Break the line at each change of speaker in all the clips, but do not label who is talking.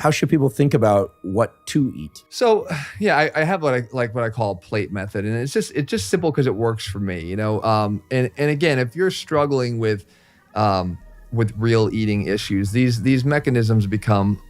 how should people think about what to eat?
So yeah, I have what I call a plate method, and it's just simple because it works for me, you know. And again, if you're struggling with real eating issues, these mechanisms become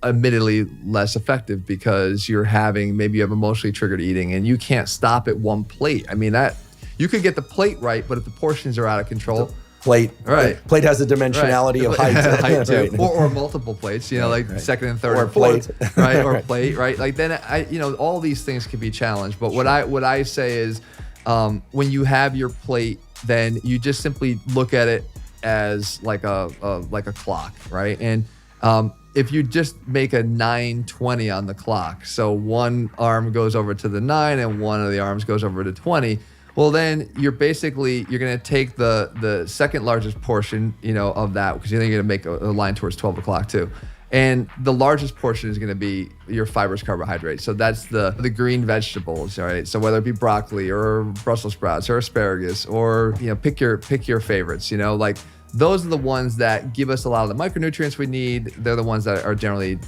admittedly less effective because maybe you have emotionally triggered eating, and you can't stop at one plate. I mean, that you could get the plate right, but if the portions are out of control.
Plate has a dimensionality of height.
Height too.
Right.
Or multiple plates, second and third
or
and fourth,
plate.
right? Or plate, right? Like then all these things can be challenged. But what I say is, when you have your plate, then you just simply look at it as like a clock, right? And if you just make a 9:20 on the clock, so one arm goes over to the 9 and one of the arms goes over to 20. Well, then you're going to take the second largest portion, of that, because then you're going to make a line towards 12 o'clock too. And the largest portion is going to be your fibrous carbohydrates. So that's the green vegetables, right? So whether it be broccoli or Brussels sprouts or asparagus or, pick your favorites, like those are the ones that give us a lot of the micronutrients we need. They're the ones that are generally,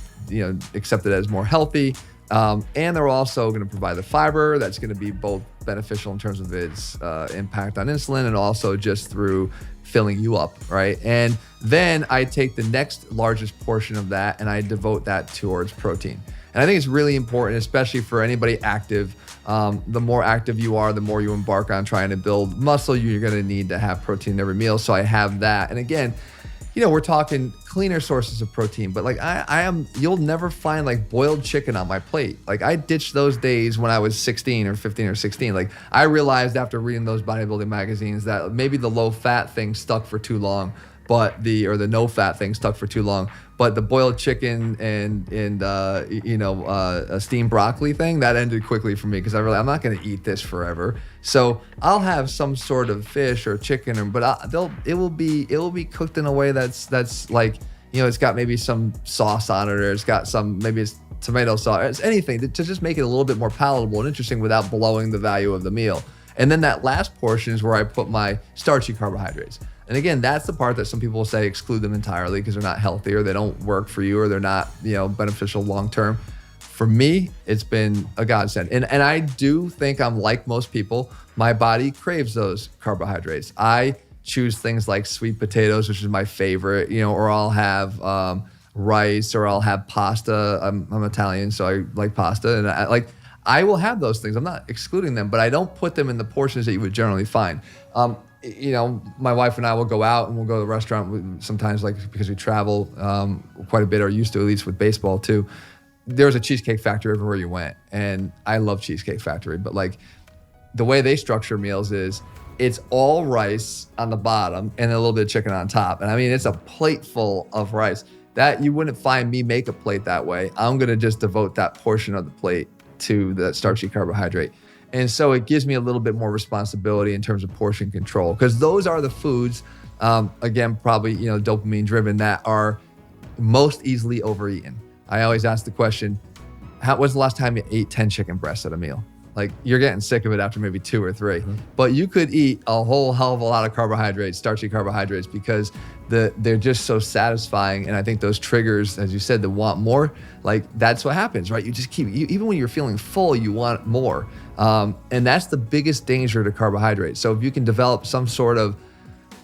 accepted as more healthy. And they're also going to provide the fiber that's going to be both beneficial in terms of its impact on insulin and also just through filling you up, right? And then I take the next largest portion of that and I devote that towards protein. And I think it's really important, especially for anybody active. The more active you are, the more you embark on trying to build muscle, you're going to need to have protein in every meal. So I have that. And again, we're talking cleaner sources of protein, but like you'll never find like boiled chicken on my plate. Like I ditched those days when I was 16 or 15 or 16. Like I realized after reading those bodybuilding magazines that maybe the low fat thing stuck for too long, but the no fat thing stuck for too long. But the boiled chicken and a steamed broccoli thing, that ended quickly for me because I'm not going to eat this forever. So I'll have some sort of fish or chicken, but it will be cooked in a way that's like, it's got maybe some sauce on it, or it's got maybe it's tomato sauce, it's anything to just make it a little bit more palatable and interesting without blowing the value of the meal. And then that last portion is where I put my starchy carbohydrates. And again, that's the part that some people will say exclude them entirely because they're not healthy or they don't work for you or they're not, beneficial long-term. For me, it's been a godsend. And I do think I'm like most people. My body craves those carbohydrates. I choose things like sweet potatoes, which is my favorite, or I'll have rice or I'll have pasta. I'm Italian, so I like pasta. And I will have those things. I'm not excluding them, but I don't put them in the portions that you would generally find. My wife and I will go out and we'll go to the restaurant sometimes, because we travel quite a bit, or used to, at least with baseball too. There's a Cheesecake Factory everywhere you went, and I love Cheesecake Factory, but the way they structure meals is it's all rice on the bottom and a little bit of chicken on top. And I mean, it's a plate full of rice. That you wouldn't find me make a plate that way. I'm gonna just devote that portion of the plate to the starchy carbohydrate. And so it gives me a little bit more responsibility in terms of portion control, because those are the foods, again, probably, dopamine driven, that are most easily overeaten. I always ask the question, when's the last time you ate 10 chicken breasts at a meal? Like, you're getting sick of it after maybe 2 or 3, but you could eat a whole hell of a lot of carbohydrates, starchy carbohydrates, because they're just so satisfying. And I think those triggers, as you said, to want more, that's what happens, right? You just keep, even when you're feeling full, you want more. And that's the biggest danger to carbohydrates. So if you can develop some sort of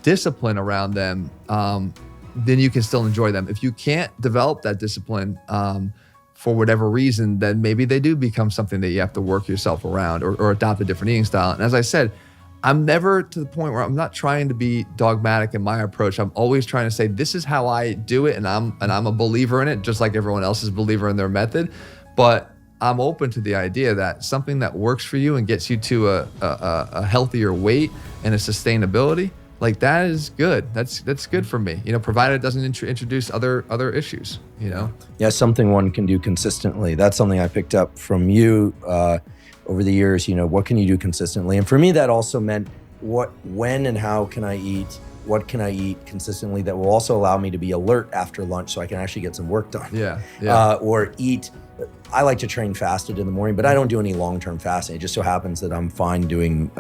discipline around them, then you can still enjoy them. If you can't develop that discipline, for whatever reason, then maybe they do become something that you have to work yourself around or adopt a different eating style. And as I said, I'm never to the point where I'm not trying to be dogmatic in my approach. I'm always trying to say, this is how I do it. And I'm a believer in it, just like everyone else is a believer in their method. But I'm open to the idea that something that works for you and gets you to a healthier weight and a sustainability, that is good. That's good for me, provided it doesn't introduce other issues,
Yeah, something one can do consistently. That's something I picked up from you over the years. What can you do consistently? And for me, that also meant when and how can I eat? What can I eat consistently that will also allow me to be alert after lunch so I can actually get some work done?
Yeah.
Or eat. I like to train fasted in the morning, but I don't do any long-term fasting. It just so happens that I'm fine doing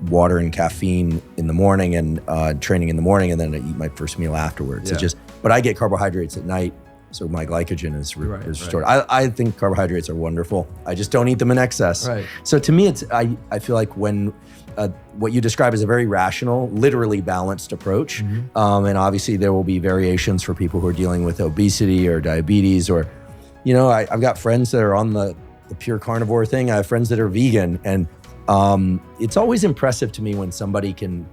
water and caffeine in the morning and training in the morning, and then I eat my first meal afterwards.
Yeah.
But I get carbohydrates at night So my glycogen is restored.
Right.
I think carbohydrates are wonderful. I just don't eat them in excess.
Right.
So to me, I feel like when what you describe is a very rational, literally balanced approach.
Mm-hmm.
And obviously there will be variations for people who are dealing with obesity or diabetes, or, I've got friends that are on the pure carnivore thing. I have friends that are vegan, and it's always impressive to me when somebody can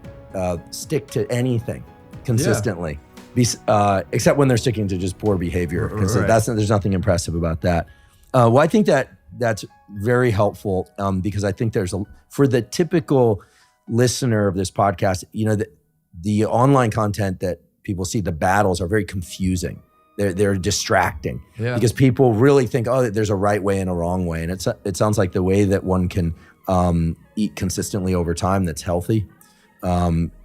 stick to anything consistently, except when they're sticking to just poor behavior.
Right.
There's nothing impressive about that. Well, I think that's very helpful because I think for the typical listener of this podcast, the online content that people see, the battles are very confusing. They're distracting because people really think, oh, there's a right way and a wrong way. And it sounds like the way that one can eat consistently over time that's healthy.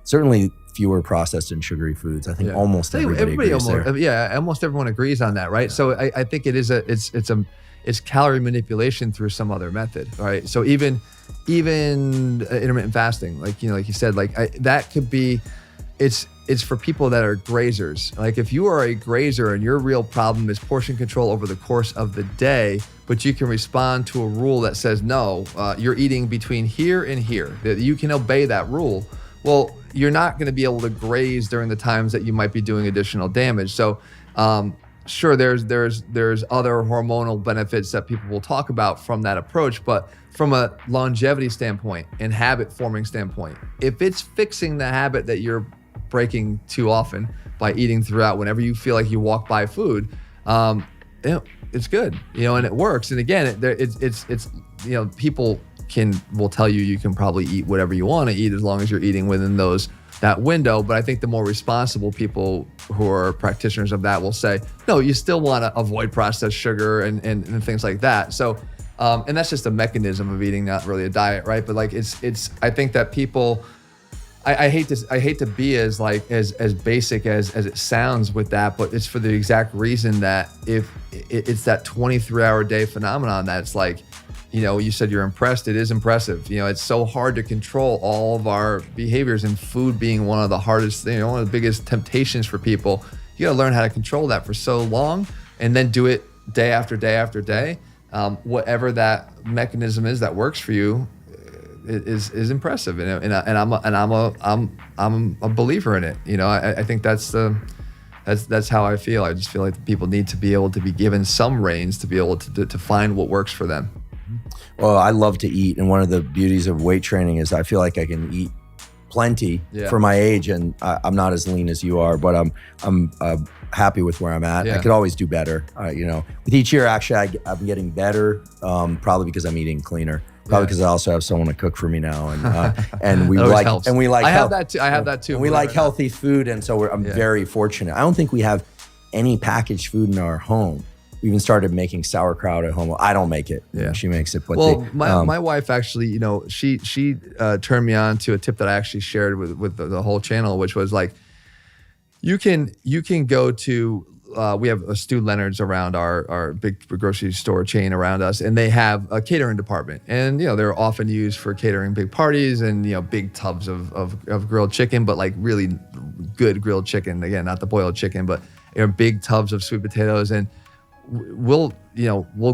Certainly fewer processed and sugary foods. I think almost everybody agrees there.
Yeah, almost everyone agrees on that, right? Yeah. So I think it is it's calorie manipulation through some other method, right? So even intermittent fasting, like you said, that could be, it's for people that are grazers. Like if you are a grazer and your real problem is portion control over the course of the day, but you can respond to a rule that says, no, you're eating between here and here, that you can obey that rule. Well, you're not going to be able to graze during the times that you might be doing additional damage. So, sure, there's other hormonal benefits that people will talk about from that approach, but from a longevity standpoint and habit forming standpoint, if it's fixing the habit that you're breaking too often by eating throughout whenever you feel like you walk by food, it's good, and it works. And again, it's people will tell you can probably eat whatever you want to eat as long as you're eating within that window. But I think the more responsible people who are practitioners of that will say, no, you still want to avoid processed sugar and things like that. So, and that's just a mechanism of eating, not really a diet, right? But I think that people, I hate to be as basic as it sounds with that, but it's for the exact reason that if it's that 23-hour day phenomenon that's you said you're impressed. It is impressive. It's so hard to control all of our behaviors, and food being one of the hardest, one of the biggest temptations for people. You got to learn how to control that for so long, and then do it day after day after day. Whatever that mechanism is that works for you is impressive, and I'm a believer in it. I think that's how I feel. I just feel like people need to be able to be given some reins to be able to find what works for them.
Well, I love to eat, and one of the beauties of weight training is I feel like I can eat plenty for my age, and I'm not as lean as you are, but I'm happy with where I'm at. I could always do better. With each year, actually, I'm getting better, probably because I'm eating cleaner. Probably because I also have someone to cook for me now, and we like
helps.
And we like.
I have that too. I have that too.
And we like healthy food, and so I'm very fortunate. I don't think we have any packaged food in our home. We even started making sauerkraut at home. Well, I don't make it. She makes it. But
my wife actually, she turned me on to a tip that I actually shared with the whole channel, which was you can go to. We have a Stu Leonard's around our big grocery store chain around us, and they have a catering department. And they're often used for catering big parties and big tubs of grilled chicken, but really good grilled chicken. Again, not the boiled chicken, but big tubs of sweet potatoes. And we'll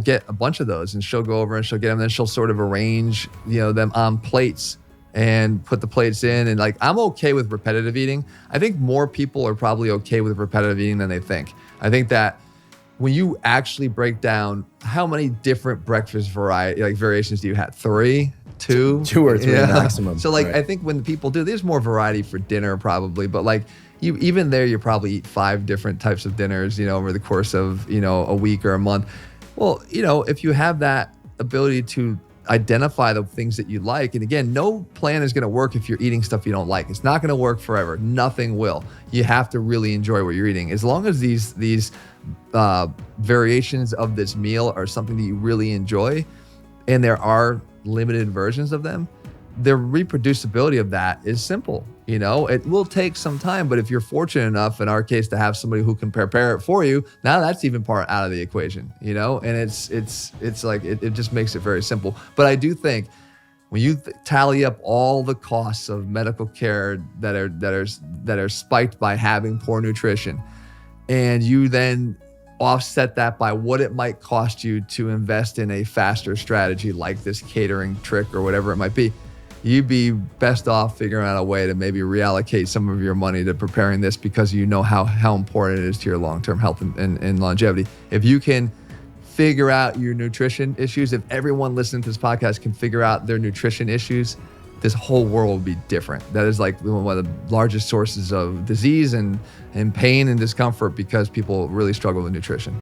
get a bunch of those, and she'll go over and she'll get them. And then she'll sort of arrange them on plates and put the plates in. And I'm okay with repetitive eating. I think more people are probably okay with repetitive eating than they think. I think that when you actually break down how many different breakfast variations do you have? 3, 2?
2 or 3 maximum.
So I think when people do, there's more variety for dinner probably, but you probably eat 5 different types of dinners, over the course of, a week or a month. Well, if you have that ability to identify the things that you like, and again, no plan is going to work if you're eating stuff you don't like. It's not going to work forever. Nothing will. You have to really enjoy what you're eating. As long as these variations of this meal are something that you really enjoy, and there are limited versions of them, the reproducibility of that is simple. It will take some time, but if you're fortunate enough, in our case, to have somebody who can prepare it for you, now that's even part out of the equation, and it just makes it very simple. But I do think when you tally up all the costs of medical care that are spiked by having poor nutrition, and you then offset that by what it might cost you to invest in a faster strategy like this catering trick or whatever it might be, you'd be best off figuring out a way to maybe reallocate some of your money to preparing this, because you know how important it is to your long-term health and longevity. If you can figure out your nutrition issues, if everyone listening to this podcast can figure out their nutrition issues, this whole world will be different. That is like one of the largest sources of disease and pain and discomfort, because people really struggle with nutrition.